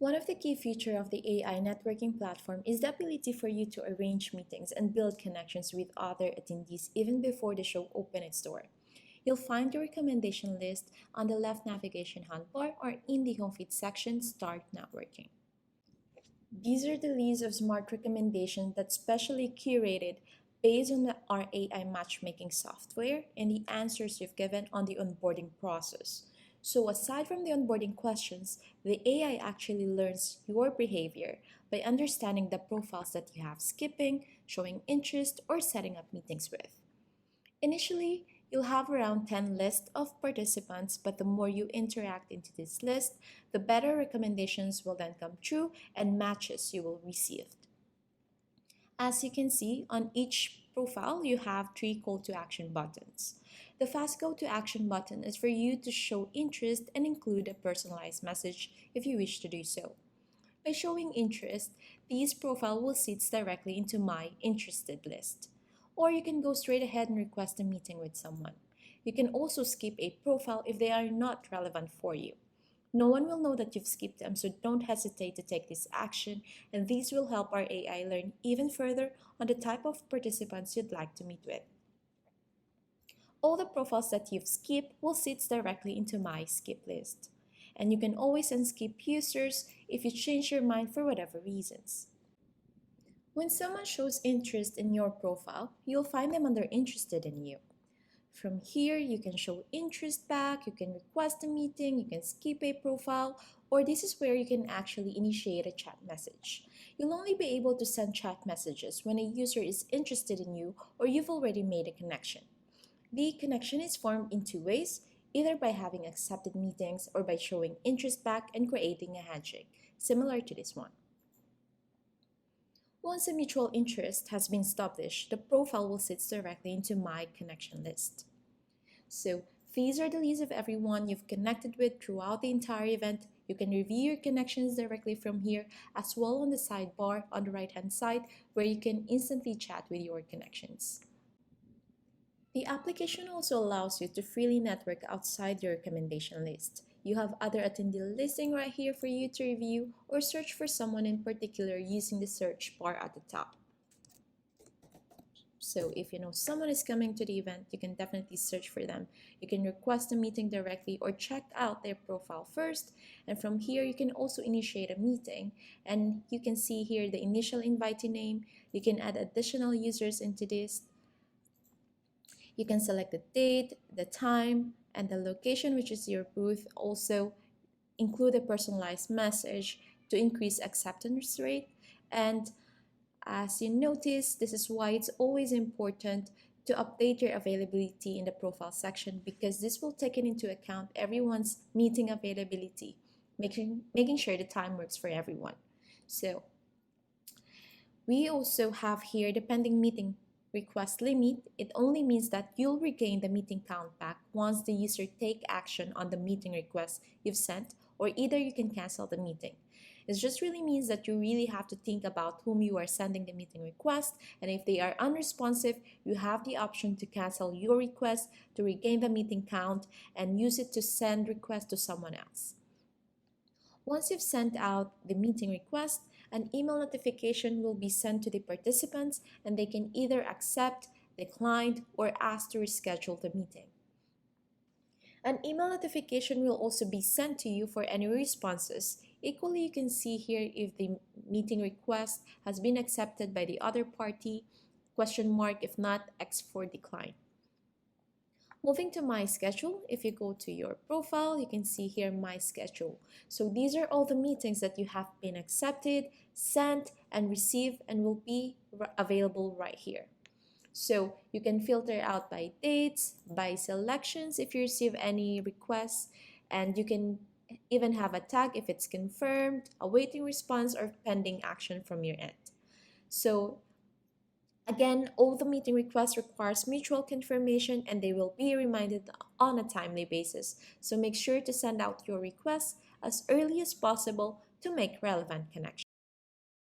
One of the key features of the AI networking platform is the ability for you to arrange meetings and build connections with other attendees even before the show opens its door. You'll find your recommendation list on the left navigation handbar or in the home feed section, Start Networking. These are the list of smart recommendations that's specially curated based on our AI matchmaking software and the answers you've given on the onboarding process. So aside from the onboarding questions, the AI actually learns your behavior by understanding the profiles that you have skipping, showing interest, or setting up meetings with. Initially, you'll have around 10 lists of participants, but the more you interact into this list, the better recommendations will then come true and matches you will receive. As you can see, on each profile, you have 3 call to action buttons. The fast go to action button is for you to show interest and include a personalized message if you wish to do so. By showing interest, this profile will sit directly into my interested list. Or you can go straight ahead and request a meeting with someone. You can also skip a profile if they are not relevant for you. No one will know that you've skipped them, so don't hesitate to take this action, and these will help our AI learn even further on the type of participants you'd like to meet with. All the profiles that you've skipped will sit directly into my skip list. And you can always unskip users if you change your mind for whatever reasons. When someone shows interest in your profile, you'll find them under interested in you. From here, you can show interest back, you can request a meeting, you can skip a profile, or this is where you can actually initiate a chat message. You'll only be able to send chat messages when a user is interested in you or you've already made a connection. The connection is formed in two ways, either by having accepted meetings or by showing interest back and creating a handshake, similar to this one. Once a mutual interest has been established, the profile will sit directly into my connection list. So these are the list of everyone you've connected with throughout the entire event. You can review your connections directly from here, as well on the sidebar on the right hand side where you can instantly chat with your connections. The application also allows you to freely network outside your recommendation list. You have other attendee listing right here for you to review or search for someone in particular using the search bar at the top. So if you know someone is coming to the event, you can definitely search for them. You can request a meeting directly or check out their profile first. And from here, you can also initiate a meeting. And you can see here the initial invitee name. You can add additional users into this. You can select the date, the time, and the location, which is your booth. Also include a personalized message to increase acceptance rate. And as you notice, this is why it's always important to update your availability in the profile section, because this will take into account everyone's meeting availability, making sure the time works for everyone. So we also have here the pending meeting request limit. It only means that you'll regain the meeting count back once the user take action on the meeting request you've sent, or either you can cancel the meeting. It just really means that you really have to think about whom you are sending the meeting request, and if they are unresponsive, you have the option to cancel your request to regain the meeting count and use it to send request to someone else. Once you've sent out the meeting request, an email notification will be sent to the participants, and they can either accept, decline, or ask to reschedule the meeting. An email notification will also be sent to you for any responses. Equally, you can see here if the meeting request has been accepted by the other party, question mark, if not, X for decline. Moving to my schedule, if you go to your profile, you can see here my schedule. So these are all the meetings that you have been accepted, sent, and received, and will be available right here. So you can filter out by dates, by selections if you receive any requests, and you can even have a tag if it's confirmed, awaiting response, or pending action from your end. So again, all the meeting requests requires mutual confirmation, and they will be reminded on a timely basis. So make sure to send out your requests as early as possible to make relevant connections.